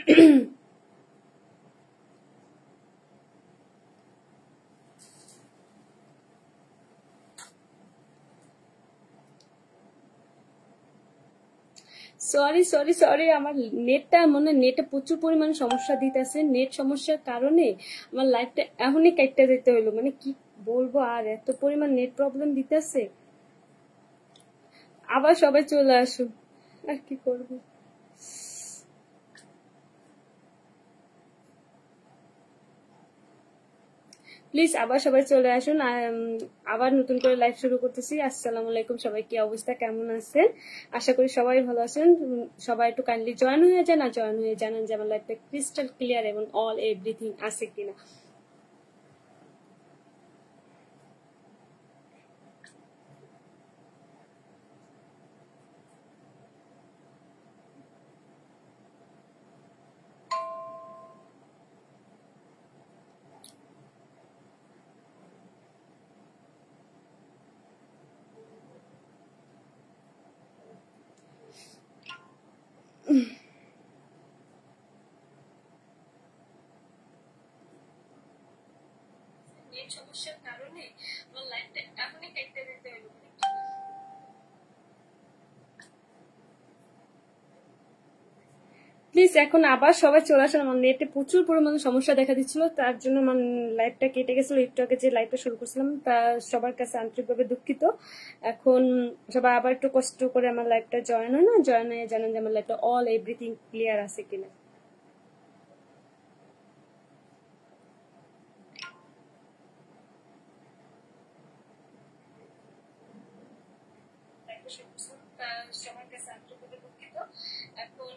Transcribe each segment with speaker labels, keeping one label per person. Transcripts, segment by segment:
Speaker 1: Sorry sorry sorry, আমার নেটটা মনে নেটে প্রচুর পরিমাণে সমস্যা দিতেছে। নেট সমস্যার কারণে আমার লাইফটা এখনই কাটতে যেতে হইলো, মানে কি বলবো, আর এত পরিমাণ নেট প্রবলেম দিতেছে। আবার সবাই চলে আসুন, আর কি করবো। প্লিজ আবার সবাই চলে আসুন। আবার নতুন করে লাইভ শুরু করতেছি। আসসালামু আলাইকুম, সবাই কি অবস্থা, কেমন আছেন? আশা করি সবাই ভালো আছেন। সবাই একটু কাইন্ডলি জয়েন হয়ে যান, আর জয়েন হয়ে জানান যে আমার লাইফটা ক্রিস্টাল ক্লিয়ার এবং অল এভরিথিং আছে কিনা। নেট সমস্যার কারণে আমার লাইফটা এখনই কাটতে যেতে হলো। প্লিজ এখন আবার সবাই চলে আসেন, আমার নেটে প্রচুর পরিমাণে সমস্যা দেখা দিচ্ছিল, তার জন্য আমার লাইভটা কেটে গেছিল। একটু আগে যে লাইভটা শুরু করছিলাম তা সবার কাছে আন্তরিকভাবে দুঃখিত। এখন সবাই আবার একটু কষ্ট করে আমার লাইভটা জয়েন হয় না, জয়েন হয়ে জানেন যে আমার লাইভটা অল এভরিথিং ক্লিয়ার আছে কিনা। সবার কাছে আন্তরিকভাবে দুঃখিত। এখন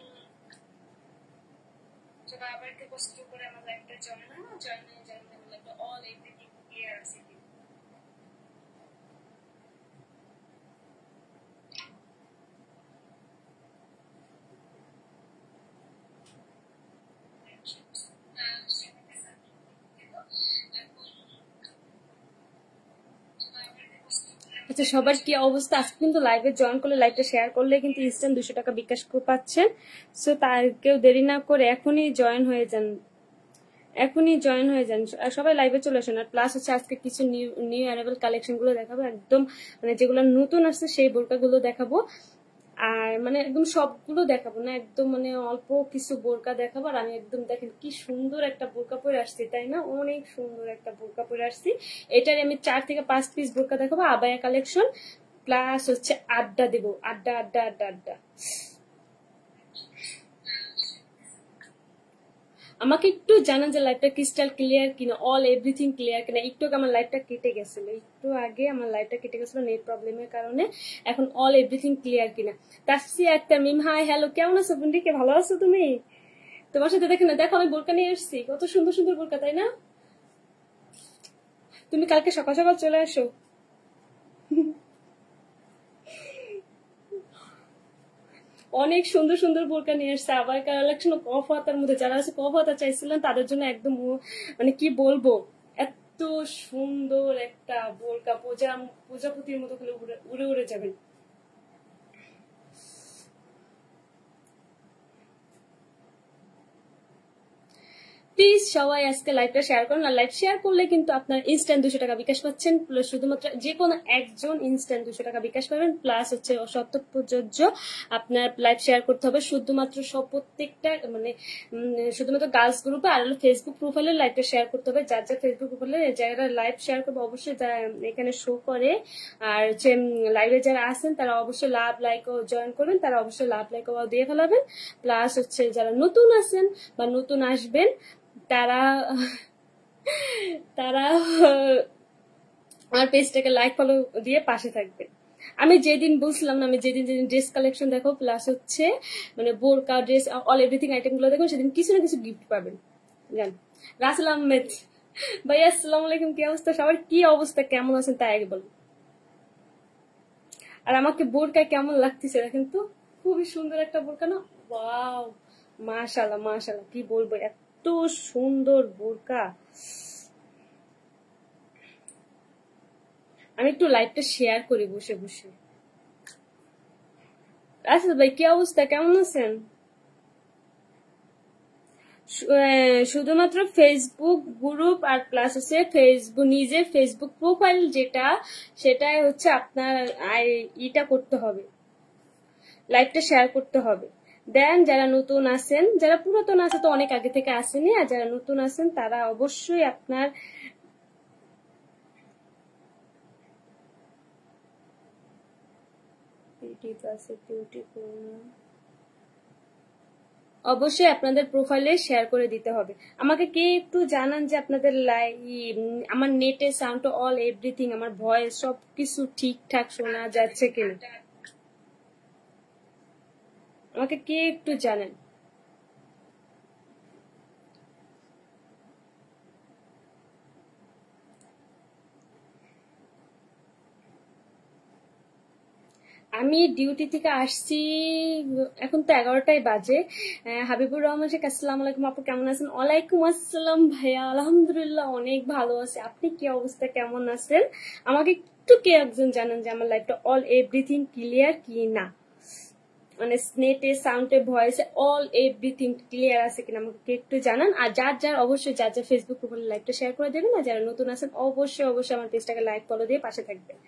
Speaker 1: সবাই আবার একটু কষ্ট করে আমার লাইভটা জয়েন হয় না, জয়েন হয়ে জানেন যে আমার লাইভটা অল এভরিথিং ক্লিয়ার আছে কিনা। আচ্ছা, সবার কি অবস্থা? আজকে কিন্তু লাইভে জয়েন করলে, লাইভটা শেয়ার করলে কিন্তু ইনস্ট্যান্ট 200 টাকা বিকাশ পাচ্ছেন। সো তার কেউ দেরি না করে এখনই জয়েন হয়ে যান, এখনই জয়েন হয়ে যান। সবাই লাইভে চলে আসেন। আর প্লাস হচ্ছে আজকে কিছু নিউ নিউ অ্যারাইভাল কালেকশন গুলো দেখাবো, একদম মানে যেগুলো নতুন আসছে সেই বোরকা গুলো দেখাবো। আর মানে একদম সবগুলো দেখাবো না, একদম মানে অল্প কিছু বোরকা দেখাবো। আর আমি একদম দেখেন কি সুন্দর একটা বোরকা পরে আসছি, তাই না? অনেক সুন্দর একটা বোরকা পরে আসছি। এটার আমি 4 থেকে 5 পিস বোরকা দেখাবো, আবায়া কালেকশন, প্লাস হচ্ছে আড্ডা দিব, আড্ডা আড্ডা আড্ডা আড্ডা। আমাকে একটু জানান যে লাইফটা ক্রিস্টাল ক্লিয়ার কিনা, অল এভরিথিং ক্লিয়ার কিনা। একটু আমার লাইফটা কেটে গেছিল, একটু আগে আমার লাইফটা কেটে গেছিল নেট প্রবলেমের কারণে। এখন অল এভরিথিং ক্লিয়ার কিনা। তাফসিয়া তামিম, হাই হ্যালো, কেমন আছো বন্ডিকে? ভালো আছো তুমি? তোমার সাথে দেখে না, দেখো আমি বোরকা নিয়ে এসেছি, কত সুন্দর সুন্দর বোরকা, তাই না? তুমি কালকে সকাল সকাল চলে আসো। অনেক সুন্দর সুন্দর বোরকা নিয়ে আসছে। আবার কালেকশন কফ হাতার মধ্যে, যারা আছে কফ হাতা চাইছিলেন তাদের জন্য একদম মানে কি বলবো, এত সুন্দর একটা বোরকা, প্রজাপতির মতো করে উড়ে উড়ে যাবেন। প্লিজ সবাই আজকে লাইভটা শেয়ার করুন। আর লাইভ শেয়ার করলে কিন্তু আপনার ইনস্ট্যান্ট 200 টাকা বিকাশ পাচ্ছেন। প্লাস শুধুমাত্র যে কোনো একজন ইনস্ট্যান্ট 200 টাকা বিকাশ পাবেন। প্লাস হচ্ছে শর্ত প্রযোজ্য, আপনার লাইভ শেয়ার করতে হবে শুধুমাত্র প্রত্যেকটা মানে শুধুমাত্র গার্লস গ্রুপে, আর ফেসবুক প্রোফাইলে লাইভটা শেয়ার করতে হবে। যার যার ফেসবুক প্রোফাইলে যারা লাইভ শেয়ার করবে অবশ্যই এখানে শো করে। আর হচ্ছে লাইভে যারা আসেন তারা অবশ্যই লাভ লাইক ও জয়েন করবেন, তারা অবশ্যই লাভ লাইক ও দিয়ে ফেলাবেন। প্লাস হচ্ছে যারা নতুন আছেন বা নতুন আসবেন তারা তারা আমার পেজটাকে লাইক ফলো দিয়ে পাশে থাকবে। আমি যেদিন বলছিলাম না, আমি যেদিন যেদিন ড্রেস কালেকশন দেখো প্লাস হচ্ছে মানে বোরকা ড্রেস অল এভরিথিং আইটেম গুলো দেখো, সেদিন কিছু না কিছু গিফট পাবেন। জান রাসেল আহমেদ ভাই, আসসালামু আলাইকুম, কি অবস্থা সবার? কি অবস্থা, কেমন আছেন তাই আগে বলুন। আর আমাকে বোরকা কেমন লাগতেছে দেখেন তো, খুবই সুন্দর একটা বোরকা না? ওয়াও, মাশাআল্লাহ মাশাআল্লাহ, কি বলবো, এত সুন্দর বোরকা। আমি একটু লাইভটা শেয়ার করি বসে বসে। আচ্ছা ভাই, কি অবস্থা, কেমন আছেন? শুধুমাত্র ফেসবুক গ্রুপ আর প্লাস হচ্ছে ফেসবুক নিজের ফেসবুক প্রোফাইল যেটা সেটাই হচ্ছে আপনার ইটা করতে হবে, লাইভটা শেয়ার করতে হবে। দেন যারা নতুন আছেন, যারা পুরাতন আছে তো অনেক আগে থেকে আসেনি, আর যারা নতুন আছেন তারা অবশ্যই আপনার অবশ্যই আপনাদের প্রোফাইলে শেয়ার করে দিতে হবে। আমাকে কে একটু জানান যে আপনাদের আমার নেটে সাউন্ড অল এভরিথিং, আমার ভয়েস সবকিছু ঠিকঠাক শোনা যাচ্ছে কিনা আমাকে কে একটু জানেন। আমি ডিউটি থেকে আসছি, এখন তো 11টাই বাজে। হাবিবুর রহমান শেখ, আসসালামু আলাইকুম আপু, কেমন আছেন? ওয়ালাইকুম আসসালাম ভাইয়া, আলহামদুলিল্লাহ অনেক ভালো আছে। আপনি কি অবস্থা, কেমন আছেন? আমাকে একটু কে একজন জানান যে আমার লাইফটা অল এভরিথিং ক্লিয়ার কি না, মানে নেটে সাউন্ডে ভয়েসে অল এভরিথিং ক্লিয়ার আছে কিনা আমাকে একটু জানান। আর যার অবশ্যই যার ফেসবুক প্রোফাইলে লাইভটা শেয়ার করে দেবেন, আর যারা নতুন আছেন অবশ্যই আমার পেজটাকে লাইক ফলো দিয়ে পাশে থাকবেন।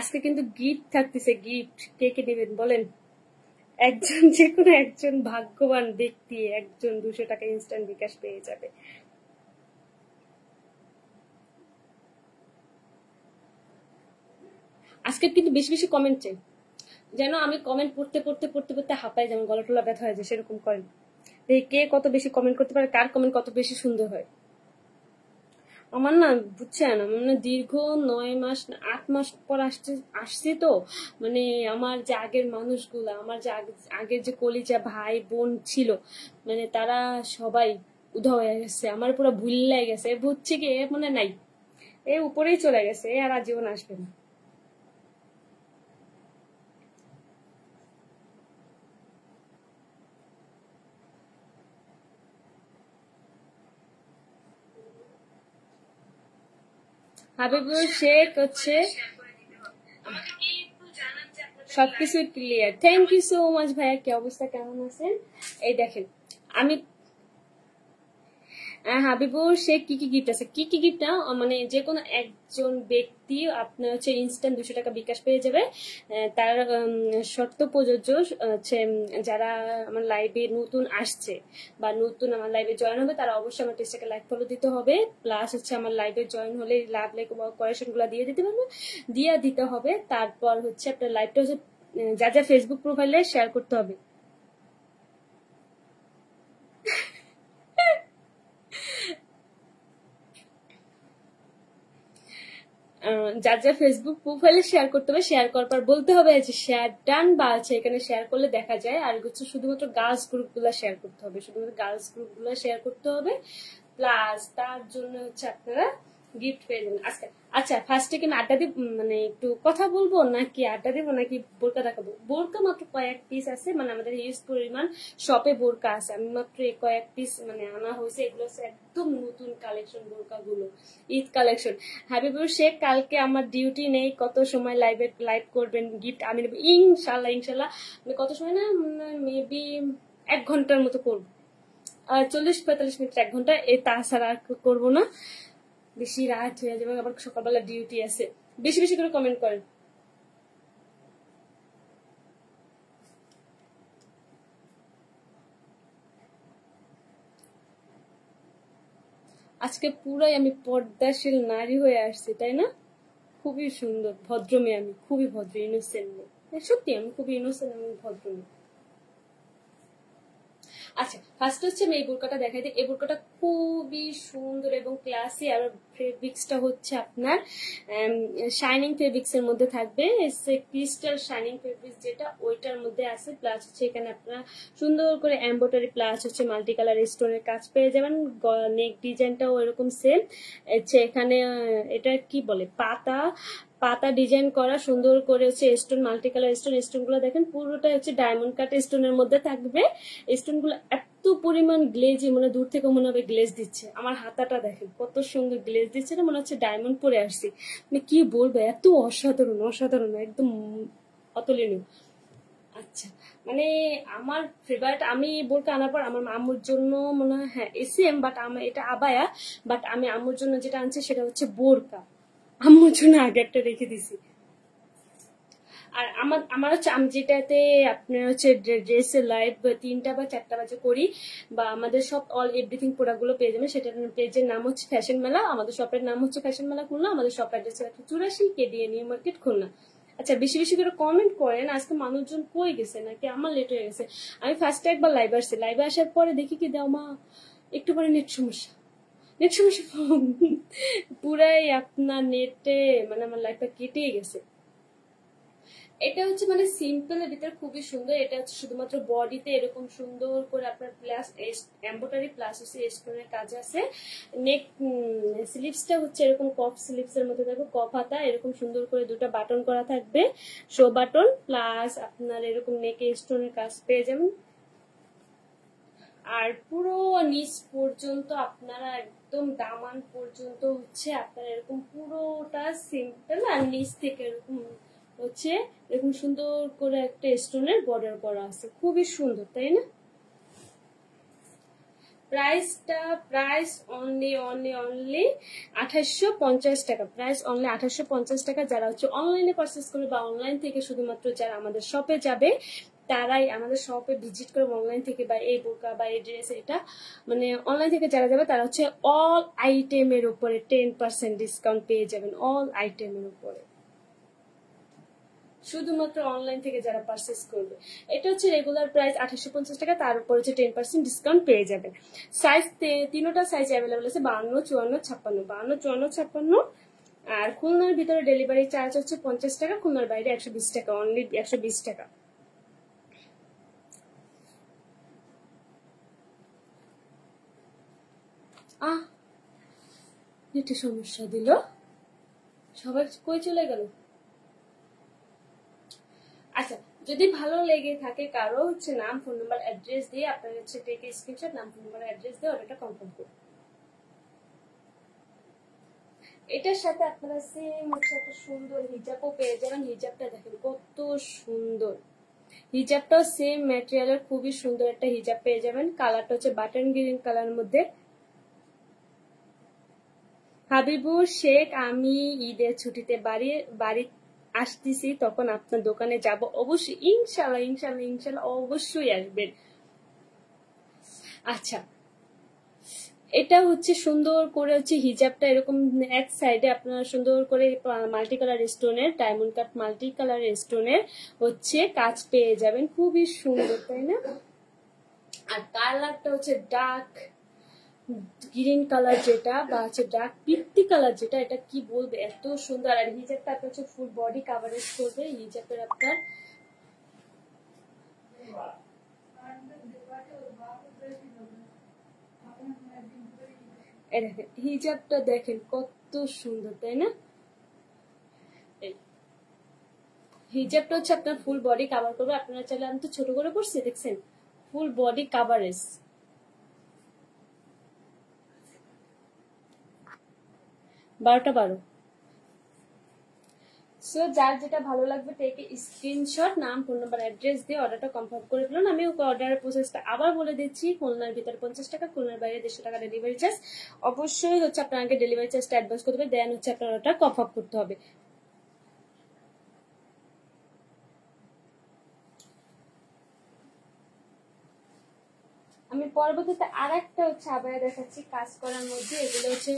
Speaker 1: আজকে কিন্তু গিফট থাকতেছে, গিফট কে কে নেবেন বলেন? একজন, যে কোনো একজন ভাগ্যবান ব্যক্তি একজন 200 টাকা ইনস্ট্যান্ট বিকাশ পেয়ে যাবে। আজকে কিন্তু বেশি বেশি কমেন্ট চাই, যেন আমি কমেন্ট পড়তে পড়তে পড়তে পড়তে হাঁপাই, যেমন গলা টলা ব্যথা হয়ে যায়, সেরকম করেন। কে কত বেশি কমেন্ট করতে পারে, কার কমেন্ট কত বেশি সুন্দর হয়। আমার না বুঝছেন, আমার না দীর্ঘ 9 মাস 8 মাস পর আসছি তো, মানে আমার যে আগের মানুষগুলা, আমার যে আগের যে কলিজা ভাই বোন ছিল, মানে তারা সবাই উধাও হয়ে গেছে, আমার পুরো ভুললাই গেছে। বুঝছি কি মানে নাই, উপরেই চলে গেছে, আর আজীবন আসবে না। হাবিবুর শেখ হচ্ছে সবকিছু clear. Thank you so much ভাইয়া, কি অবস্থা, কেমন আছেন? এই দেখেন আমি হাবিবুর শেখ কি কি গিফট আছে, কি কি গিফট না, মানে যে কোনো একজন ব্যক্তি আপনার হচ্ছে ইনস্ট্যান্ট 200 টাকা বিকাশ পেয়ে যাবে। তার শর্ত প্রযোজ্য হচ্ছে যারা আমার লাইভে নতুন আসছে বা নতুন আমার লাইভে জয়েন হবে, তারা অবশ্যই আমার পেজটাকে লাইক ফলো দিতে হবে। প্লাস হচ্ছে আমার লাইভে জয়েন হলে লাভ লাইক কোয়ারেকশন গুলো দিয়ে দিতে হবে। তারপর হচ্ছে আপনার লাইভটা হচ্ছে যা ফেসবুক প্রোফাইলে শেয়ার করতে হবে। যা ফেসবুক প্রোফাইলে শেয়ার করতে হবে, শেয়ার করার পর বলতে হবে যে শেয়ার ডান, বা আছে এখানে শেয়ার করলে দেখা যায়। আর হচ্ছে শুধুমাত্র গার্লস গ্রুপ গুলা শেয়ার করতে হবে, শুধুমাত্র গার্লস গ্রুপ গুলা শেয়ার করতে হবে। প্লাস তার জন্য হচ্ছে আপনারা গিফট পেয়ে যাবেন আজকে। আচ্ছা, ফার্স্টে কি আড্ডা দিব, মানে একটু কথা বলবো নাকি আড্ডা দিব নাকি বোরকা দেখাবো? বোরকা মাত্র কয়েক পিস আছে, মানে আমাদের হিউজ পরিমাণ শপে বোরকা আছে, আমি মাত্র কয়েক পিস মানে আনা হয়েছে। এগুলো হচ্ছে একদম নতুন কালেকশন, বোরকা গুলো ঈদ কালেকশন। হাবিবুর শেখ, কালকে আমার ডিউটি নেই, কত সময় লাইভ করবেন? গিফট আমি নেবো ইনশাল্লাহ। কত সময় না, মেবি 1 ঘন্টার মতো করবো, 40-45 মিনিট, 1 ঘন্টা, তাছাড়া আর করবো না, বেশি রাত হয়ে যাবে, আবার সকালবেলা ডিউটি আছে। বেশি বেশি করে কমেন্ট করেন। আজকে পুরাই আমি পর্দাশীল নারী হয়ে আসছি, তাই না? খুবই সুন্দর ভদ্র মেয়ে, আমি খুবই ভদ্র ইনোসেন্ট মেয়ে, সত্যি আমি খুবই ইনোসেন্ট এবং ভদ্র মেয়ে। আচ্ছা, ফার্স্ট হচ্ছে আমি এই বোরকাটা দেখাই দিই। এই বোরকাটা খুবই সুন্দর এবং ক্লাসি, আর ফেব্রিক্সটা হচ্ছে আপনার শাইনিং ফেব্রিক্স এর মধ্যে থাকবে, ক্রিস্টাল শাইনিং ফেব্রিক্স যেটা ওইটার মধ্যে আছে। প্লাস হচ্ছে এখানে আপনারা সুন্দর করে এমব্রয়ডারি প্লাস হচ্ছে মাল্টি কালার স্টোনের কাজ পেয়ে যাবেন। নেক ডিজাইনটাও এরকম সেম। হচ্ছে এখানে এটা কি বলে, পাতা ডিজাইন করা সুন্দর করে হচ্ছে স্টোন, মাল্টি কালার স্টোন গুলো দেখেন পুরোটা হচ্ছে ডায়মন্ড কাট স্টোনের মধ্যে থাকবে। স্টোন গুলো এত পরিমাণ গ্লেজি, মানে দূর থেকে মনে হবে গ্লেজ দিচ্ছে। আমার হাতাটা দেখেন কত সুন্দর গ্লেজ দিচ্ছে না, মনে হচ্ছে ডায়মন্ড পরে আসছি। মানে কি বলবো, এত অসাধারণ একদম অতুলনীয়। আচ্ছা, মানে আমার ফেভারিট, আমি বোরকা আনার পর আমার আম্মুর জন্য মনে হয়, হ্যাঁ সেম, বাট আমার এটা আবায়া, বাট আমি আম্মুর জন্য যেটা আনছি সেটা হচ্ছে বোরকা। আম্মুর জন্য আগে একটা রেখে দিছি। আর আমার আমার হচ্ছে আমি যেটাতে আপনার হচ্ছে ড্রেসের লাইভ 3টা বা 4টা বাজে করি, বা আমাদের সব অল এভরিথিং প্রোডাক্ট গুলো পেয়ে যাবেন। সেটার পেজের নাম হচ্ছে ফ্যাশন মেলা, আমাদের শপের নাম হচ্ছে ফ্যাশন মেলা খুলনা, আমাদের শপ অ্যাড্রেস হচ্ছে 84 কেডিএ নিউ মার্কেট খুলনা। আচ্ছা, বেশি বেশি করে কমেন্ট করেন, আজকে মানুষজন কই গেছে নাকি আমার লেট হয়ে গেছে। আমি ফার্স্টে একবার লাইভে আসছি, লাইভে আসার পরে দেখি কি দাও মা, একটু পরে নেট সমস্যা, নেট সমস্যা পুরাই আপনার নেটে মানে আমার লাইফটা কেটে গেছে। এটা হচ্ছে মানে সিম্পল এর ভিতরে খুবই সুন্দর। এটা হচ্ছে শুধুমাত্র বডিতে এরকম সুন্দর করে আপনার প্লাস এমব্রয়ডারি প্লাস হচ্ছে স্টোনের কাজ আছে। নেক স্লিভসটা হচ্ছে এরকম কফ স্লিভস এর মধ্যে থাকবে, কফ হাতা, এরকম সুন্দর করে দুটো বাটন করা থাকবে, শো বাটন, প্লাস আপনার এরকম নেকে স্টোনের কাজ পেয়ে যাবেন। আর পুরো নিচ পর্যন্ত আপনারা একদম দামান পর্যন্ত হচ্ছে আপনার এরকম পুরোটা সিম্পল, আর নিচ থেকে এরকম হচ্ছে এরকম সুন্দর করে একটা স্টোনের বর্ডার করা আছে, খুবই সুন্দর তাই না। প্রাইস অনলি 2850 টাকা। প্রাইস অনলি 2850 টাকা। যারা হচ্ছে অনলাইনে পারচেস করবে বা অনলাইন থেকে শুধুমাত্র যারা আমাদের শপে যাবে তারাই আমাদের শপে ভিজিট করে অনলাইন থেকে বা এই বোরকা বা এই ড্রেস, এটা মানে অনলাইন থেকে যারা যাবে তারা হচ্ছে অল আইটেমের উপরে 10% ডিসকাউন্ট পেয়ে যাবেন, অল আইটেমের উপরে, শুধুমাত্র অনলাইন থেকে যারা পারচেস করবে। এটা হচ্ছে রেগুলার প্রাইস 2850 টাকা, তার উপর হচ্ছে 10% ডিসকাউন্ট পেয়ে যাবেন। সাইজ তিনোটা সাইজ অ্যাভেলেবল আছে, 52, 54, 56, 52, 54, 56। আর খুলনার ভিতরে ডেলিভারি চার্জ হচ্ছে 50 টাকা, খুলনার বাইরে 120 টাকা, অনলি 120 টাকা। এটা সমস্যা দিল, সবাই কই চলে গেল। আচ্ছা, যদি ভালো লেগে থাকে কারো হচ্ছে নাম ফোন নাম্বার অ্যাড্রেস দিয়ে আপনার হচ্ছে টেকে স্ক্রিনশট, নাম ফোন নাম্বার অ্যাড্রেস দিয়ে অর্ডারটা কনফার্ম করুন। এটার সাথে আপনারা সেম হচ্ছে একটা সুন্দর হিজাবও পেয়ে যাবেন। হিজাবটা দেখেন কত সুন্দর, হিজাবটাও সেম ম্যাটেরিয়ালের খুবই সুন্দর একটা হিজাব পেয়ে যাবেন। কালারটা হচ্ছে বাটন গ্রিন কালার মধ্যে। হাবিবুর শেখ, আমি ঈদের ছুটিতে বাড়ি আসতেছি, তখন আপনার দোকানে যাব অবশ্যই, ইনশাল্লাহ ইনশাল্লাহ ইনশাল্লাহ অবশ্যই আসবেন। আচ্ছা, এটা হচ্ছে সুন্দর করে হচ্ছে হিজাবটা এরকম এক সাইডে আপনারা সুন্দর করে মাল্টি কালার স্টোনের, ডায়মন্ড কাট মাল্টি কালার স্টোনের হচ্ছে কাজ পেয়ে যাবেন, খুবই সুন্দর তাই না। আর কালারটা হচ্ছে ডার্ক গ্রিন কালার যেটা, বা হচ্ছে ডার্ক পিত্তি কালার যেটা, এটা কি বলবে এত সুন্দর। আর হিজাবটা হচ্ছে ফুল বডি কাভারেজ করবে হিজাবের আপনার। দেখেন হিজাবটা দেখেন কত সুন্দর তাই না। হিজাবটা হচ্ছে আপনার ফুল বডি কাভার করবে। আপনারা চাইলে, আমি তো ছোট করে করছি দেখছেন, ফুল বডি কাভারেজ। 12টা 12। সো যার যেটা ভালো লাগবে টেকে স্ক্রিনশট, নাম ফোন নাম্বার অ্যাড্রেস দিয়ে অর্ডারটা কনফার্ম করে ফেলুন। আমি অর্ডারের প্রসেসটা আবার বলে দিচ্ছি। খুলনার ভিতরে 50 টাকা, খুলনার বাইরে 150 টাকা ডেলিভারি চার্জ। অবশ্যই হচ্ছে আপনার আগে ডেলিভারি চার্জটা অ্যাডভান্স করতে হবে, দেন হচ্ছে আপনার অর্ডার কনফার্ম করতে হবে। আমি পরবর্তীতে আর একটা হচ্ছে আবায়া দেখাচ্ছি কাজ করার মধ্যে, এগুলো হচ্ছে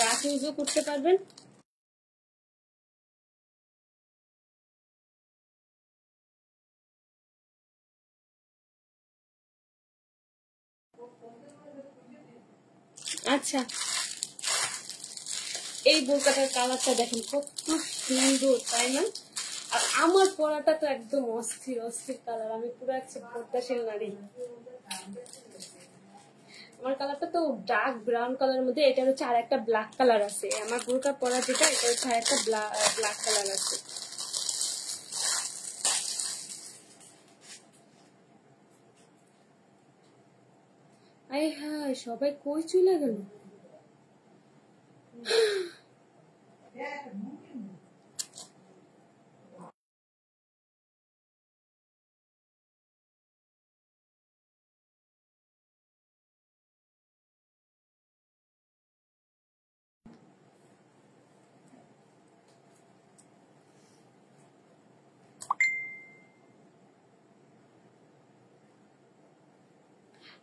Speaker 1: রাত ইউজও করতে পারবেন। আচ্ছা, এই বোরকাটার কালারটা দেখেন কত সুন্দর তাই না। আর আমার পরাটা তো একদম অস্থির অস্থির কালার, আমি পুরো একটা পর্দাশীল নারী। আমার কালারটা তো ডার্ক ব্রাউন কালার মধ্যে, এটা হচ্ছে আর একটা ব্ল্যাক কালার আছে। আমার বোরকা পরা যেটা, এটা হচ্ছে আর একটা ব্ল্যাক কালার আছে। আয় হায়, সবাই কই চলে গেল।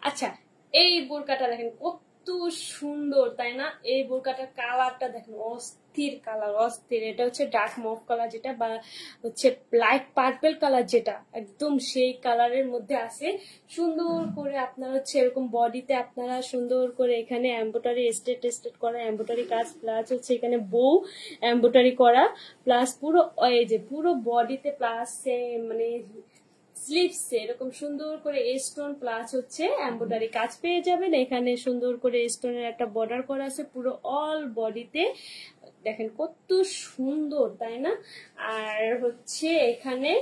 Speaker 1: আচ্ছা, এই বোরকাটা দেখেন কত সুন্দর তাই না? এই বোরকাটার কালারটা দেখেন অস্থির কালার, অস্থির। এটা হচ্ছে ডার্ক মভ কালার যেটা, বা হচ্ছে লাইট পার্পল কালার যেটা, একদম সেই কালারের মধ্যে আছে। সুন্দর করে আপনার হচ্ছে এরকম বডিতে আপনারা সুন্দর করে এখানে এমব্রয়ডারি স্টেট করা এমব্রয়ডারি কাজ, প্লাস হচ্ছে এখানে বউ এমব্রয়ডারি করা, প্লাস পুরো এই যে পুরো বডিতে, প্লাস মানে স্লিভসে এরকম সুন্দর করে স্টোন প্লাস হচ্ছে এমব্রয়ডারি কাজ পেয়ে যাবেন। এখানে সুন্দর করে স্টোনের একটা বর্ডার করা আছে পুরো অল বডিতে, দেখেন কত সুন্দর তাই না? আর হচ্ছে এখানে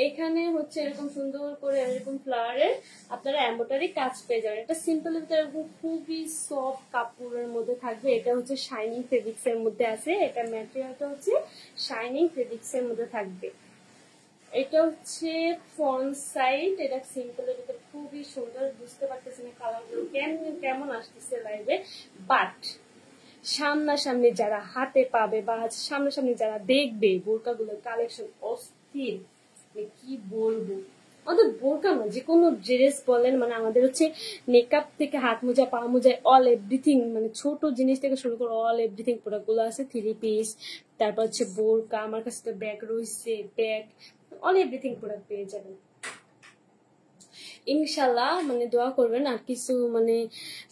Speaker 1: এখানে হচ্ছে এরকম সুন্দর করে এরকম ফ্লাওয়ারের আপনারা এমব্রয়ডারি কাজ পেয়ে যাবেন। এটা সিম্পল ভিতরে এরকম খুবই সফট কাপড়ের মধ্যে থাকবে। এটা হচ্ছে শাইনিং ফেব্রিক্স এর মধ্যে আছে, এটা ম্যাটেরিয়ালটা হচ্ছে শাইনিং ফেব্রিক্স এর মধ্যে থাকবে। এটা হচ্ছে ফ্রন্ট সাইড, এটা সিম্পলের ভিতরে খুবই সুন্দর। বুঝতে পারতেছি না কালারগুলো কেমন আসতেছে লাইভে, বাট সামনাসামনি যারা হাতে পাবে বা সামনাসামনি যারা দেখবে বোরকাগুলোর কালেকশন অস্থির, কি বলবো। আমাদের বোরকা না, যে কোনো ড্রেস বলেন, মানে আমাদের হচ্ছে মেকআপ থেকে হাত মোজা পা মোজা অল এভরিথিং, মানে ছোট জিনিস থেকে শুরু করে অল এভরিথিং প্রোডাক্ট গুলো আছে। 3 পিস, তারপর হচ্ছে বোরকা, আমার কাছে তো ব্যাগ রয়েছে, ব্যাগ অল এভরিথিং প্রোডাক্ট পেয়ে যাবেন ইনশাল্লাহ। মানে দোয়া করবেন, আর কিছু মানে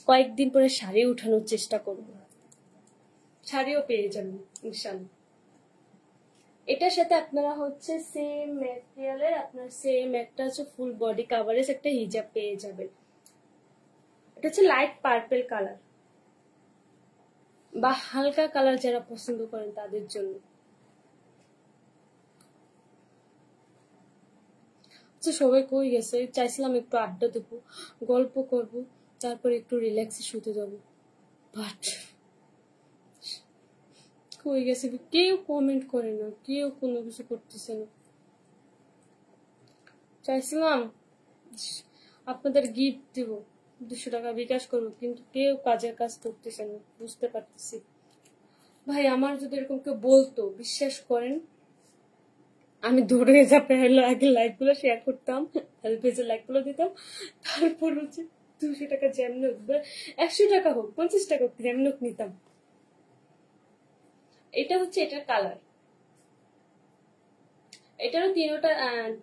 Speaker 1: কয়েকদিন পরে শাড়ি উঠানোর চেষ্টা করব, শাড়িও পেয়ে যাবেন ইনশাল্লাহ। এটার সাথে আপনারা হচ্ছে সেম ম্যাটেরিয়ালের আপনার সেম একটা হচ্ছে ফুল বডি কাভারেজ একটা হিজাব পেয়ে যাবেন। এটা হচ্ছে লাইট পার্পল কালার বা হালকা কালার যারা পছন্দ করেন তাদের জন্য। আচ্ছা, সবাই কই গেছে? চাইছিলাম একটু আড্ডা দেবো, গল্প করব, তারপর একটু রিল্যাক্সে শুতে যাবো, বাট কই গেছে? কেউ কমেন্ট করে না, কেউ কোনো কিছু করতেছে না। চাইছিলাম আপনাদের গিফট দিব, 200 টাকা বিকাশ করবো, কিন্তু কেউ কাজের কাজ করতেছে না, বুঝতে পারতেছি। ভাই আমার যদি এরকম কেউ বলতো, বিশ্বাস করেন আমি ধরে যাবে হলো আগে লাইক গুলো শেয়ার করতাম, পেজের লাইক গুলো দিতাম, তারপর হচ্ছে 200 টাকা যেমন 100 টাকা হোক 50 টাকা হোক যেমন নিতাম। এটা হচ্ছে এটার কালার। এটারও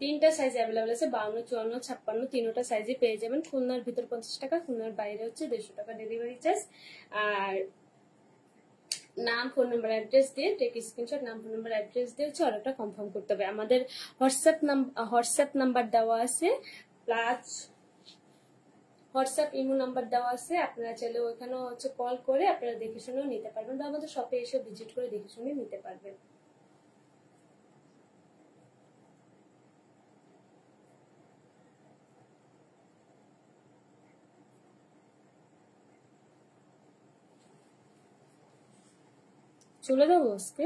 Speaker 1: তিনটা সাইজ অ্যাভেলেবল আছে, 52, 54, 56, তিনটা সাইজে পেয়ে যাবেন। খুলনার ভিতর 50 টাকা, খুলনার বাইরে হচ্ছে 150 টাকা ডেলিভারি চার্জ। আর নাম ফোন নাম্বার অ্যাড্রেস দিয়ে টেক স্ক্রিনশট, নাম ফোন নাম্বার অ্যাড্রেস দিয়ে হচ্ছে অর্ডারটা কনফার্ম করতে হবে। আমাদের হোয়াটসঅ্যাপ নাম্বার দেওয়া আছে, প্লাস হোয়াটসঅ্যাপ ইমো নাম্বার দেওয়া আছে। আপনারা চাইলে ওইখানেও হচ্ছে কল করে আপনারা দেখে শুনেও নিতে পারবেন, বা আমাদের শপে এসে ভিজিট করে দেখে শুনে নিতে পারবেন। চলে যাবো আজকে।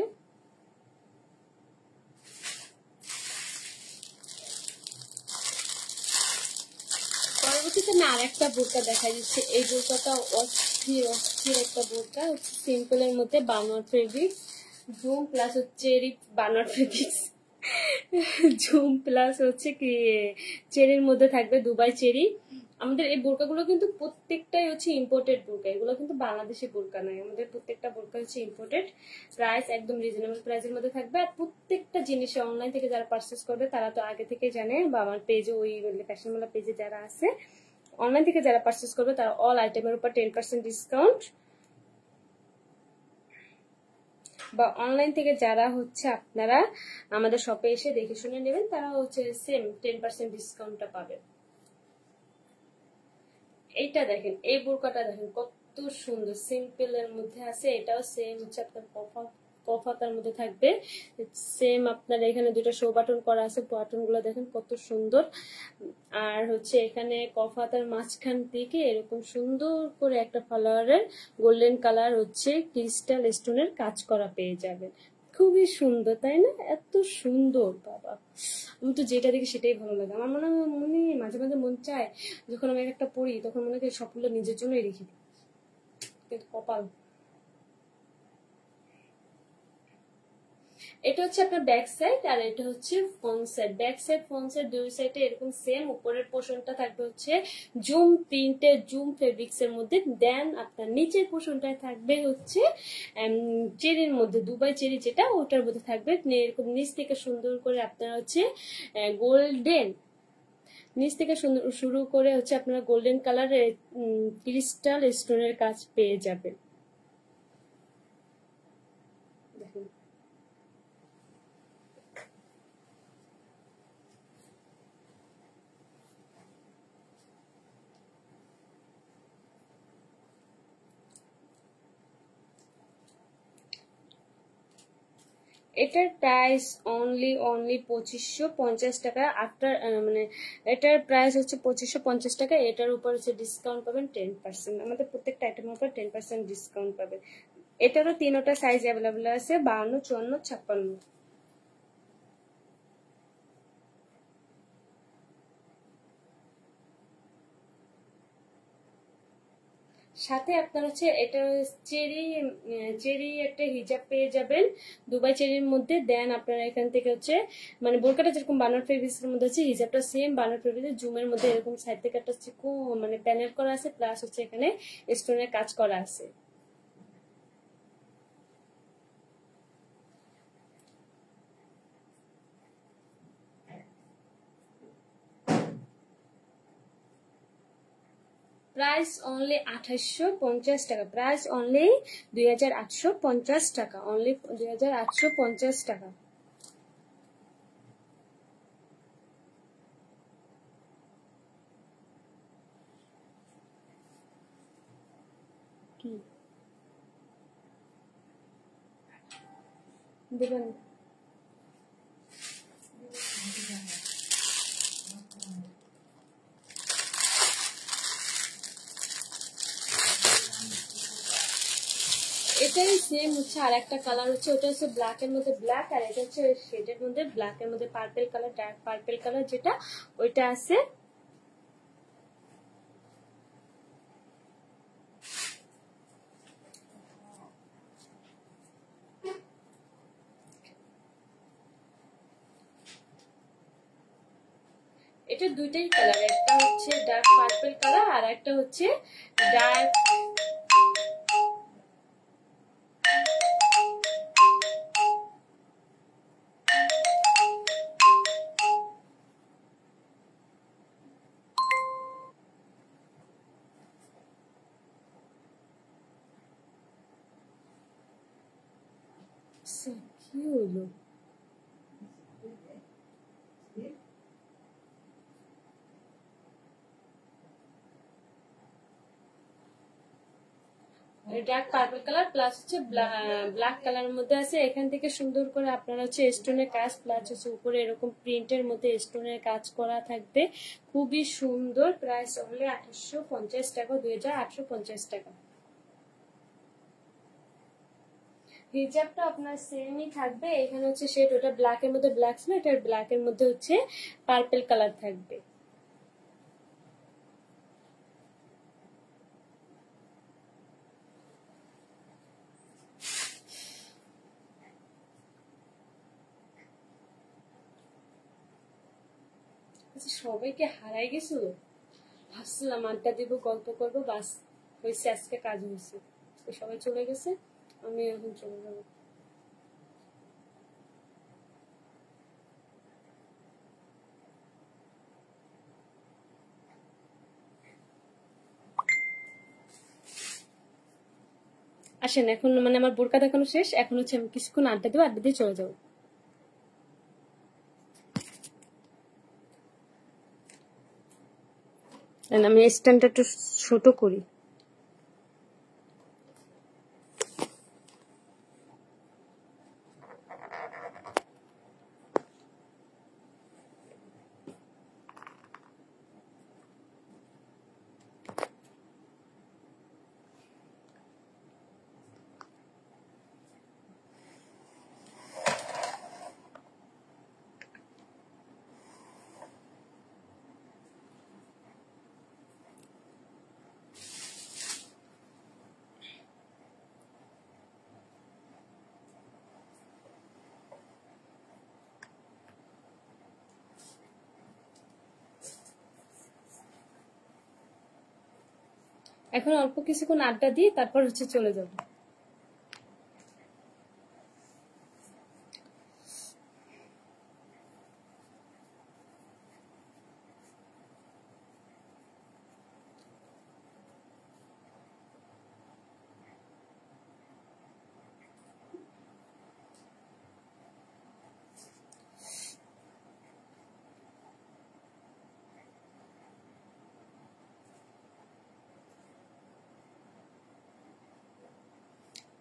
Speaker 1: পরবর্তীতে না আর একটা বোরকা দেখা যাচ্ছে, এই বোরকাটা অস্থির অস্থির একটা বোরকা, হচ্ছে সিম্পলের মধ্যে বানোয়ার ফেব্রিক্স, জুম প্লাস হচ্ছে বানোয়ার ফেব্রিক্স, জুম প্লাস হচ্ছে কি চেরির মধ্যে থাকবে, দুবাই চেরি। আমাদের এই বোরকাগুলো কিন্তু প্রত্যেকটাই হচ্ছে ইম্পোর্টেড বোরকা, এগুলো কিন্তু বাংলাদেশি বোরকা নয়, আমাদের প্রত্যেকটা বোরকা হচ্ছে ইম্পোর্টেড। প্রাইস একদম রিজনেবল প্রাইসের মধ্যে থাকবে। আর প্রত্যেকটা জিনিসে অনলাইন থেকে যারা পারচেস করবে তারা তো আগে থেকে জানে, বা আমার পেজে ওই ফ্যাশনওয়ালা পেজে যারা আছে, অনলাইন থেকে যারা পারচেস করবে তারা অল আইটেমের উপর 10% ডিসকাউন্ট, বা অনলাইন থেকে যারা হচ্ছে আপনারা আমাদের শপে এসে দেখে শুনে নেবেন তারা হচ্ছে সেম 10% ডিসকাউন্টটা পাবে। এইটা দেখেন, এই বোরকাটা দেখেন কত সুন্দর, সিম্পল এর মধ্যে আছে। এটাও সেম হচ্ছে আপনার কফাতার মধ্যে থাকবে, সেম আপনার এখানে দুটো শো বাটন করা আছে, বাটন গুলো দেখেন কত সুন্দর। আর হচ্ছে এখানে কফাতার মাঝখান থেকে এরকম সুন্দর করে একটা ফ্লাওয়ারের গোল্ডেন কালার হচ্ছে ক্রিস্টাল স্টোনের কাজ করা পেয়ে যাবেন। খুবই সুন্দর তাই না? এত সুন্দর বাবা, আমি তো যেটা দেখি সেটাই ভালো লাগে। আমার মনে মাঝে মাঝে মন চায় যখন আমি একটা পড়ি তখন মনে করি সবগুলো নিজের জন্যই রেখে দিই, কিন্তু কপাল। এটা হচ্ছে আপনার ব্যাক সাইড আর এটা হচ্ছে front side. Back side front side দুই সাইডে এরকম সেম। উপরের পোর্শনটা থাকবে হচ্ছে জুম প্রিন্টের জুম ফেব্রিক্স এর মধ্যে, দেন আপনার নিচের পোর্শনটায় থাকবে হচ্ছে চেরির মধ্যে, দুবাই চেরি যেটা ওটার মধ্যে থাকবে এরকম নিচ থেকে সুন্দর করে আপনার হচ্ছে গোল্ডেন, নিচ থেকে শুরু করে হচ্ছে আপনারা গোল্ডেন কালারের ক্রিস্টাল স্টোনের কাজ পেয়ে যাবেন। দেখুন এটার প্রাইস অনলি 2550 টাকা। আফটার মানে এটার প্রাইস হচ্ছে 2550 টাকা। এটার উপর হচ্ছে ডিসকাউন্ট পাবেন 10%। আমাদের প্রত্যেকটা আইটেমের উপর 10% ডিসকাউন্ট পাবেন। এটারও তিনটা সাইজ অ্যাভেলেবল আছে, 52, 54, 56। সাথে আপনার হচ্ছে এটা চেরি চেরি একটা হিজাব পেয়ে যাবেন দুবাই চেরির মধ্যে। দেন আপনারা এখান থেকে হচ্ছে মানে বোরকাটা যেরকম বানার ফেব্রিক্স এর মধ্যে আছে, হিজাবটা সেম বানার ফেব্রিক্স জুমের মধ্যে এরকম সাইড থেকে একটা মানে প্যানেল করা আছে, প্লাস হচ্ছে এখানে স্টোনের কাজ করা আছে। প্রাইস অনলি 2850 টাকা। প্রাইস অনলি 2850 টাকা। অনলি 2850 টাকা। কি দেবেন? এটাই সেম হচ্ছে আর একটা কালার হচ্ছে, ওটা হচ্ছে ব্ল্যাক এর মধ্যে ব্ল্যাক, আর এটা হচ্ছে শেডের মধ্যে ব্ল্যাক এর মধ্যে purple colour, dark purple colour যেটা ওইটা আছে। এটা দুইটাই কালার, একটা হচ্ছে ডার্ক পার্পল কালার আর একটা হচ্ছে ডার্ক কি হলো? ডার্ক পার্পল কালার প্লাস হচ্ছে ব্ল্যাক কালারের মধ্যে আছে। এখান থেকে সুন্দর করে আপনারা হচ্ছে স্টোনের কাজ প্লাস হচ্ছে উপরে এরকম প্রিন্টের মধ্যে স্টোনের কাজ করা থাকবে, খুবই সুন্দর। প্রাইস অনলি 2850 টাকা, 2850 টাকা। হিজাবটা আপনার সেমই থাকবে, এখানে হচ্ছে শেড ওটা ব্ল্যাক এর মধ্যে ব্ল্যাক ছিল, এটা ব্ল্যাক এর মধ্যে হচ্ছে পার্পল কালার থাকবে। সবাইকে হারাই গেছিল, ভাবছিলাম আড্ডা দিব গল্প করবো, বাস হয়েছে আজকে কাজ হয়েছে। সবাই চলে গেছে, আমি এখন চলে যাবো। আসেন এখন, মানে আমার বোরকা দেখানো শেষ, এখন হচ্ছে আমি কিছুক্ষণ আড্ডা দেবো, আড্ডা দিয়ে চলে যাবো। আমি স্ট্যান্ডটা একটু ছোট করি। এখন অল্প কিছুক্ষণ আড্ডা দিয়ে তারপর হচ্ছে চলে যাব।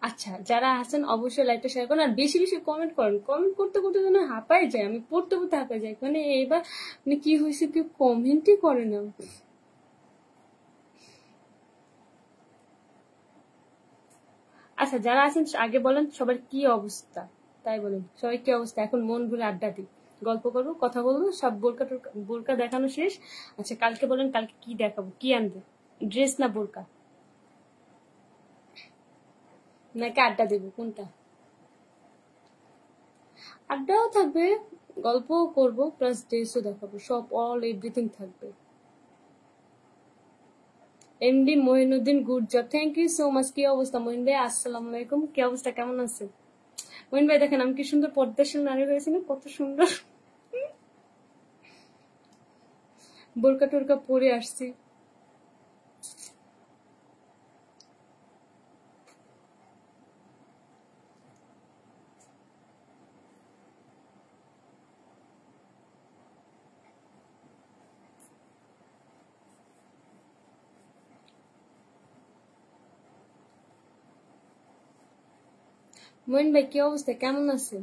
Speaker 1: আচ্ছা, যারা আছেন অবশ্যই লাইকটা শেয়ার করুন আর বেশি বেশি কমেন্ট করেন। কমেন্ট করতে করতে যেন হাঁপাই যায়, আমি পড়তে পড়তে হাঁপাই যাই। মানে এবার মানে কি হয়েছে, কেউ কমেন্টই করে না। আচ্ছা, যারা আছেন আগে বলেন সবার কি অবস্থা, তাই বলেন সবাই কি অবস্থা। এখন মন ভরে আড্ডা দিই, গল্প করবো, কথা বলবো, সব বোরকা বোরকা দেখানো শেষ। আচ্ছা, কালকে বলেন কালকে কি দেখাবো, কি আনবে, ড্রেস না বোরকা, নাকি আড্ডা দেবো, কোনটা? আড্ডাও থাকবে, গল্পও করবো, প্লাস ড্রেসও দেখাবো, সব অল এভরিথিং থাকবে। MD Mohinuddin, good job, thank you so much. কি অবস্থা মহিন ভাই? আসসালামু আলাইকুম, কি অবস্থা, কেমন আছেন মহিন ভাই? দেখেন আমি কি সুন্দর পর্দাশীল নারী হয়েছি না, কত সুন্দর বোরকা টোরকা পরে আসছি। মহিন ভাই কি অবস্থা, কেমন আছেন?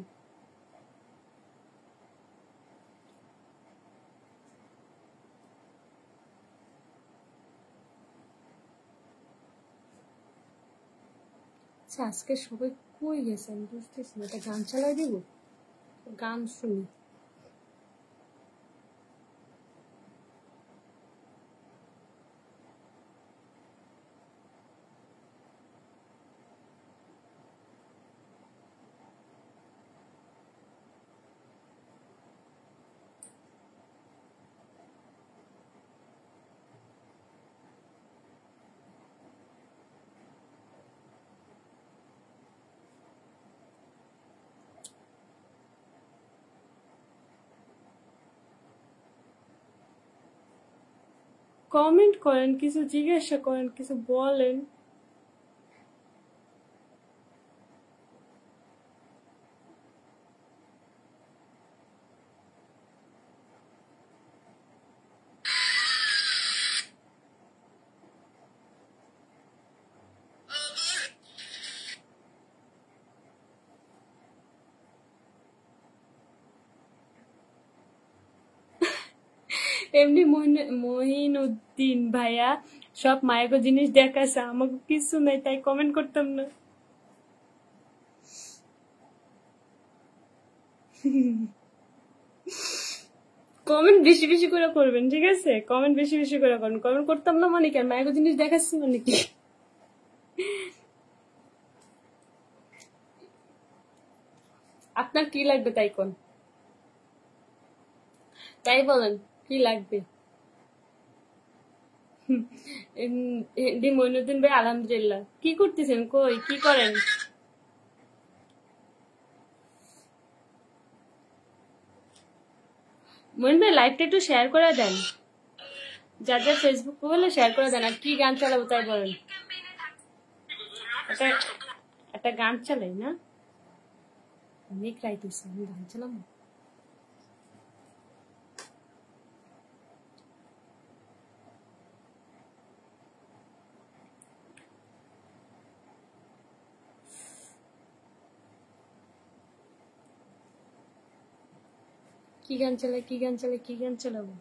Speaker 1: আচ্ছা, আজকে সবাই কই গেছেন বুঝতেছি না, একটা গান চালাই দিব, গান শুনি। কমেন্ট করেন, কিছু জিজ্ঞাসা করেন, কিছু বলেন। এমনি মহিনুদ্দিন ভাইয়া সব মায়ের জিনিস দেখাচ্ছে, আমাকে কিছু নাই, তাই কমেন্ট করতাম না। কমেন্ট বেশি বেশি করে করবেন, ঠিক আছে? কমেন্ট বেশি বেশি করে করবেন। কমেন্ট করতাম না মানে কি, আর মায়ের জিনিস দেখাচ্ছি মানে কি? আপনার কি লাগবে তাই কোন, তাই বলেন কি লাগবে। মইনুদ্দিন ভাই আলহামদুলিল্লাহ। কি করতেছেন, কই কি করেন? মইন ভাই লাইভটা একটু শেয়ার করে দেন, যার যার ফেসবুক বলে শেয়ার করে দেন। আর কি গান চালাবো তাই বলেন, একটা একটা গান চালাই না, অনেক রাইত হয়েছে, আমি গান চালাবো। কি গান চালাই, কি গান চালাই, কি গান চালাবো?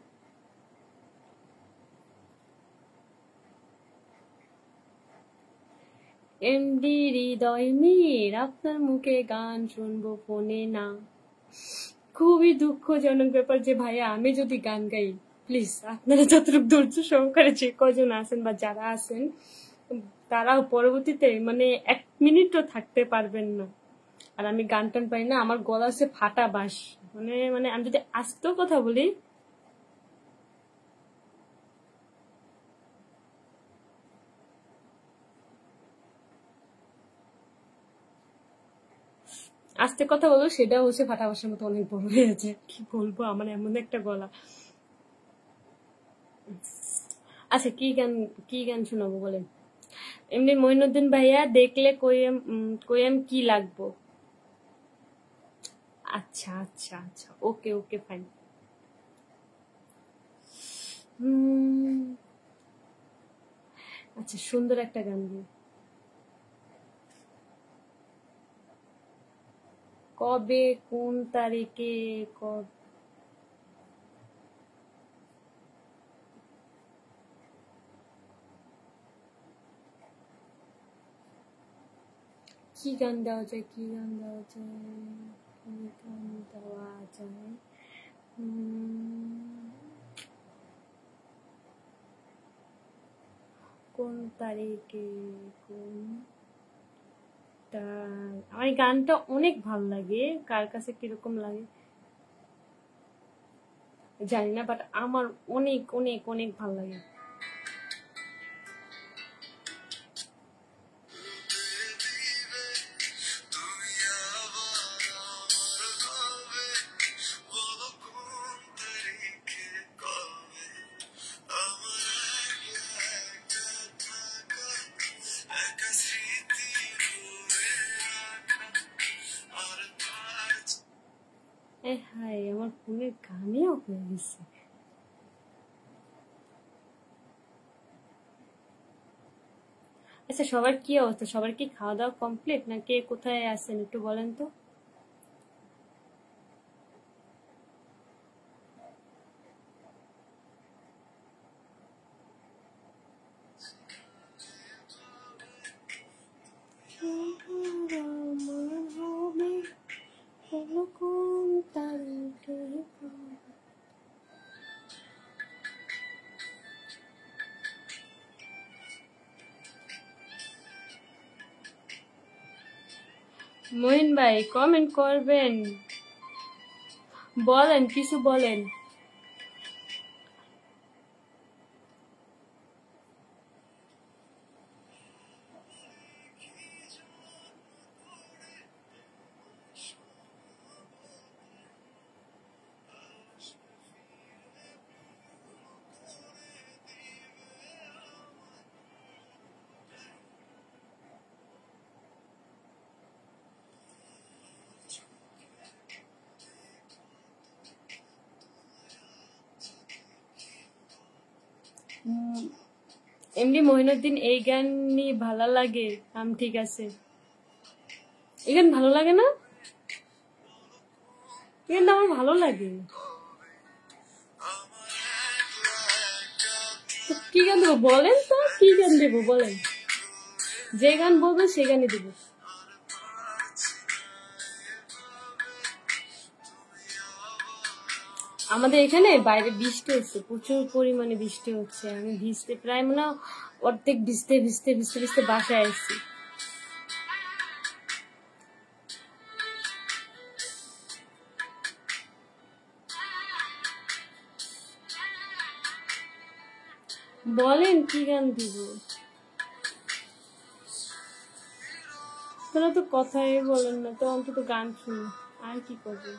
Speaker 1: এমডি হৃদয় মীর, আপনার মুখে গান শুনবো ফোনে না। খুবই দুঃখজনক ব্যাপার যে ভাইয়া আমি যদি গান গাই, প্লিজ আপনারা যতটুকু ধৈর্য সহকারে যে কজন আছেন বা যারা আছেন তারাও পরবর্তীতে মানে 1 মিনিটও থাকতে পারবেন না। আর আমি গান টান পাই না, আমার গলা হচ্ছে ফাটা বাঁশ। মানে মানে আমি যদি আস্তেও কথা বলি, আস্তে কথা বলবো, সেটা হচ্ছে ফাটাবাসের মতো অনেক বড় হয়েছে। কি বলবো, আমার এমন একটা গলা। আচ্ছা, কি গান শোনাবো বলেন? এমনি মঈনুদ্দিন ভাইয়া দেখলে কোয়েম কি লাগবো? আচ্ছা আচ্ছা আচ্ছা, ওকে ওকে ফাইন। আচ্ছা, সুন্দর একটা গান দিই। কবে, কোন তারিখে, কি গান দেওয়া যায়, কি গান দেওয়া যায়, কি গান দেওয়া যায়? কোন তারিখে, কোন আমার এই গানটা অনেক ভালো লাগে, কার কাছে কিরকম লাগে জানি না, বাট আমার অনেক অনেক অনেক ভালো লাগে। হাই, আমার ফোনের গানেও হয়ে গেছে। আচ্ছা, সবার কি অবস্থা? সবার কি খাওয়া দাওয়া কমপ্লিট, না কে কোথায় আছেন একটু বলেন তো। কোন তারিখে মহিন ভাই কমেন্ট করবেন, বলেন কিছু বলেন। এমনি মহিনুদ্দিন এই গান নিয়ে ভালো লাগে, ঠিক আছে। এই গান ভালো লাগে না? এই গানটা আমার ভালো লাগে। কি গান দেবো বলেন তো, কি গান দেবো বলেন, যে গান বলবেন সেই গানই দেবো। আমাদের এখানে বাইরে বৃষ্টি হচ্ছে, প্রচুর পরিমাণে বৃষ্টি হচ্ছে, আমি ভিজতে প্রায় মনে অর্ধেক ভিজতে ভিজতে ভিজতে ভিজতে বাসায় আসছি। বলেন কি গান দিব, তোরা তো কথাই বলেন না, তো অন্তত গান শুনো, আর কি করবো।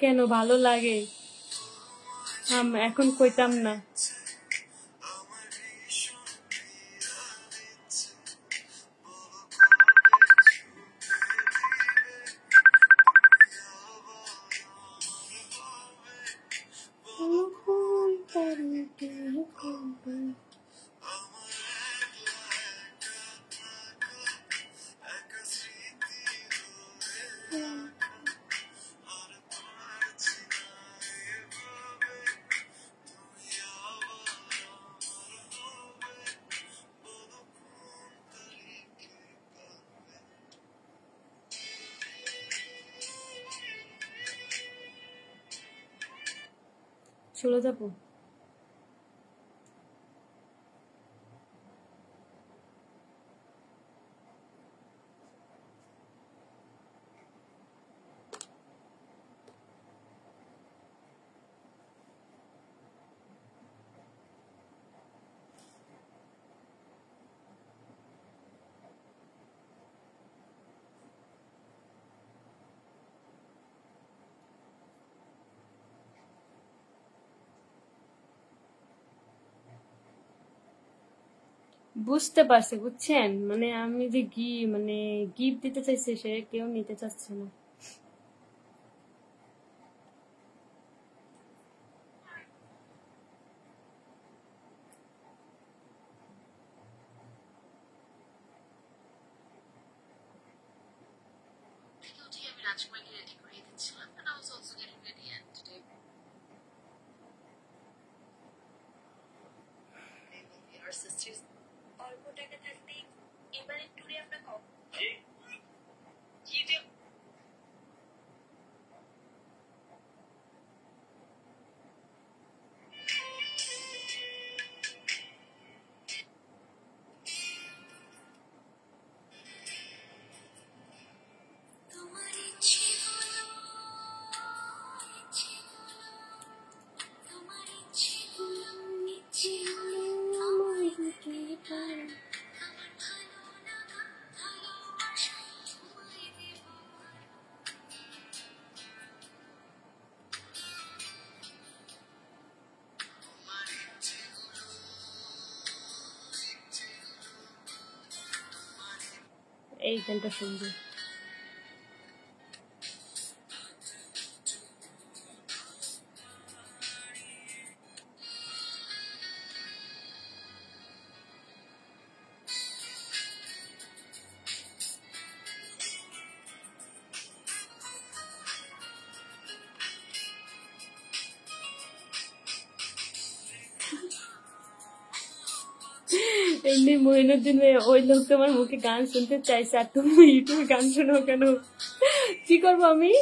Speaker 1: কেন ভালো লাগে? এখন কইতাম না। চলে যাবো। বুঝতে পারছে, বুঝছেন, মানে আমি যে মানে গিফট দিতে চাইছি সে কেউ নিতে চাচ্ছে না। এই গানটা শুনবো। এমনি মহিনুদ্দিন ওই লোক তোমার মুখে গান শুনতে চাইছে আর তুমি ইউটিউবে গান শোনো কেন? কি করবো আমি?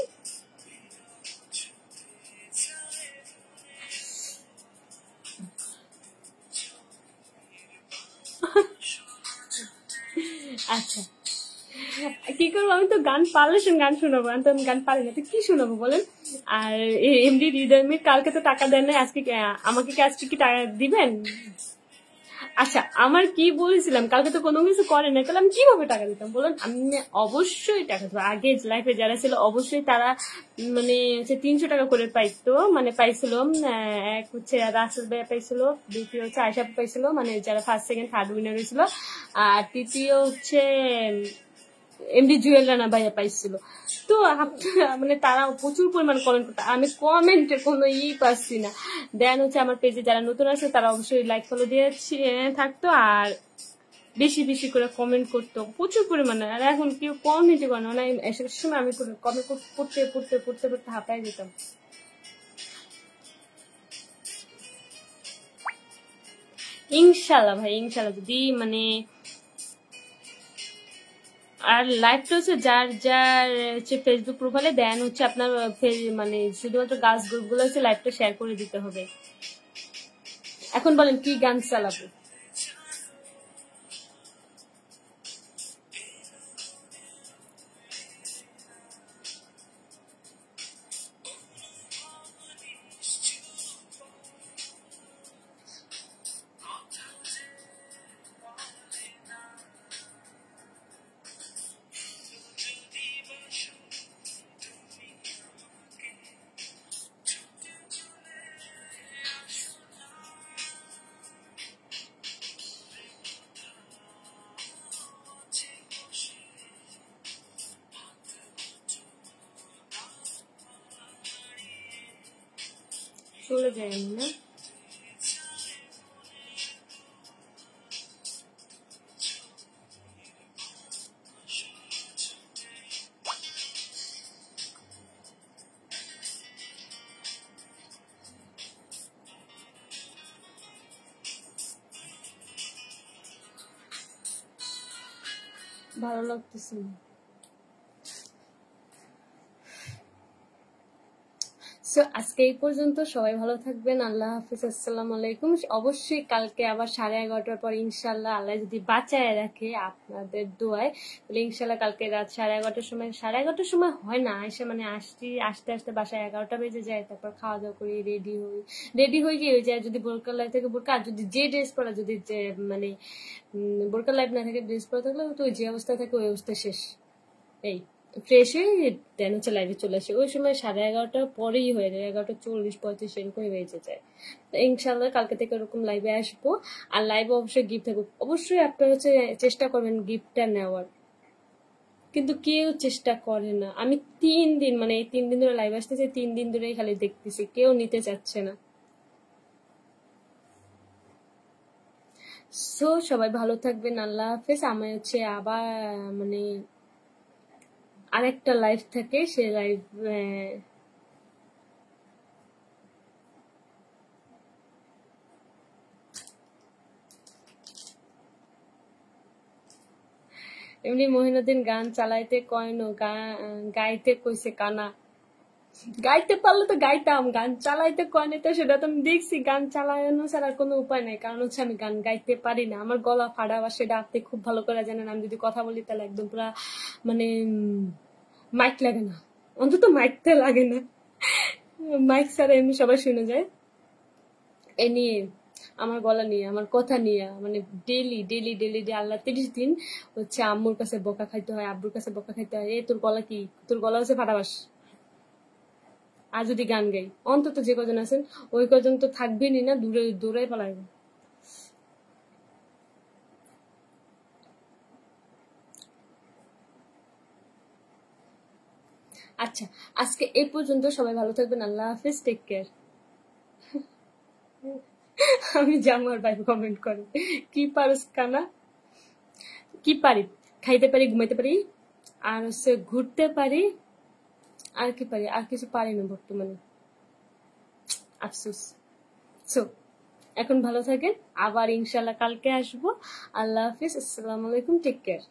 Speaker 1: আচ্ছা কি করবো, আমি তো গান পারলে গান শোনাবো, আমি তো গান পারি না, তো কি শোনাবো বলেন? আর এমডি হৃদয়মির কালকে তো টাকা দেন নাই, আজকে আমাকে কি আজকে কি টাকা দিবেন? আচ্ছা আমার কি বলেছিলাম, কালকে তো কোনো কিছু করে না, তাহলে আমি কিভাবে টাকা দিতাম বলেন? আমি অবশ্যই টাকা দেবো। আগে লাইফে যারা ছিল অবশ্যই তারা মানে হচ্ছে 300 টাকা করে পাইতো, মানে পাইছিল। এক হচ্ছে রাসেল ভাইয়া পাইছিল, দ্বিতীয় হচ্ছে আয়সা পাইছিল, মানে যারা ফার্স্ট সেকেন্ড থার্ড উইনার হয়েছিল, আর তৃতীয় হচ্ছে এমডি জুয়েল রানা ভাইয়া পাইছিল। তো মানে তারা প্রচুর পরিমাণ কমেন্ট করতো, আমি কমেন্টে কোনো পাচ্ছি না। দেন হচ্ছে আমার পেজে যারা নতুন আছে তারা অবশ্যই লাইক ফলো দিয়ে থাকতো আর বেশি বেশি করে কমেন্ট করতো প্রচুর পরিমাণে। আর এখন কেউ কমেন্টই করে না, এসব সময় আমি কমেন্ট পড়তে পড়তে পড়তে পড়তে হাঁপাই যেতাম। ইনশাল্লাহ ভাই, ইনশাল্লাহ যদি মানে আর লাইভটা হচ্ছে যার যার হচ্ছে ফেসবুক প্রোফাইলে দেন হচ্ছে আপনার মানে শুধুমাত্র গাছ গ্রুপ গুলো হচ্ছে লাইভটা শেয়ার করে দিতে হবে। এখন বলেন কি গান চালাবো? চলে যাই না, ভালো লাগতেছে না। সো আজকে এই পর্যন্ত, সবাই ভালো থাকবেন, আল্লাহ হাফিজ, আসসালামু আলাইকুম। অবশ্যই কালকে আবার 11:30টার পর ইনশাল্লাহ আল্লাহ যদি বাঁচায় রাখে আপনাদের দোয়ায়, তাহলে ইনশাল্লাহ কালকে রাত 11:30টার সময়, 11:30টার সময় হয় না এসে, মানে আস্তে আস্তে বাসায় 11টা বেজে যায়, তারপর খাওয়া দাওয়া করি, রেডি হয়ে গিয়ে ওই যায়, যদি বোরকা লাইফ থেকে বোরকা, আর যদি যে ড্রেস পরা, যদি মানে বোরকা লাইফ না থাকে ড্রেস পরা থাকলে তো ওই যে অবস্থা থাকে ওই অবস্থা শেষ। এই ফ্রেশ হয়ে দেন হচ্ছে লাইভে চলে আসে। ওই সময় 11:30 পরেই হয়ে যায়, 11:40-45 এরকম বেজে যায়। তো ইনশাল্লাহ কালকে থেকে ওরকম লাইভে আসবো। আর লাইভে অবশ্যই গিফট থাকবে, অবশ্যই আপনারা হচ্ছে চেষ্টা করবেন গিফটটা নেওয়ার, কিন্তু কেউ চেষ্টা করে না। আমি 3 দিন, মানে এই 3 দিন ধরে লাইভ আসতেছে, 3 দিন ধরেই খালি দেখতেছি কেউ নিতে চাচ্ছে না। সো সবাই ভালো থাকবেন, আল্লাহ হাফেজ। আমার হচ্ছে আবার মানে আরেকটা লাইভ থাকে, সে লাইভ এমনি মহিনুদ্দিন গান চালাইতে কয় নো, গাইতে কইছে কানা। গাইতে পারলে তো গাইতাম, গান চালাইতে কয় না তো সেটা তো আমি দেখছি। গান চালানো ছাড়া কোনো উপায় নাই, কারণ হচ্ছে আমি গান গাইতে পারি না, আমার গলা ফাড়া, বা সেটা আপনি খুব ভালো করে জানেন। আমি যদি কথা বলি তাহলে একদম পুরা মানে মাইক লাগে না, অন্তত মাইকটা লাগে না, মাইক ছাড়া এমনি সবাই শুনে যায়। এ নিয়ে আমার গলা নিয়ে, আমার কথা নিয়ে, মানে ডেলি ডেলি ডেলি আল্লাহ 30 দিন হচ্ছে আম্মুর কাছে বকা খাইতে হয়, আব্বুর কাছে বকা খাইতে হয়। তোর গলা কি, তোর গলা হচ্ছে ফাটাবাস। আর যদি গান গাই, অন্তত যে কজন আছেন ওই কজন তো থাকবেনই না, দূরে দূরে পালাইব। আচ্ছা, আজকে এই পর্যন্ত। সবাই ভালো থাকবেন, আল্লাহ হাফিজ, টেক কেয়ার। আমি জামার ভাই কমেন্ট করে, কি পারস কানা, কি পারি, খাইতে পারি, ঘুমাইতে পারি, আর হচ্ছে ঘুরতে পারি, আর কি পারি, আর কিছু পারি না বর্তমানে, আফসোস। সো এখন ভালো থাকেন, আবার ইনশাল্লাহ কালকে আসবো। আল্লাহ হাফিজ, আসসালামু আলাইকুম, টেক কেয়ার।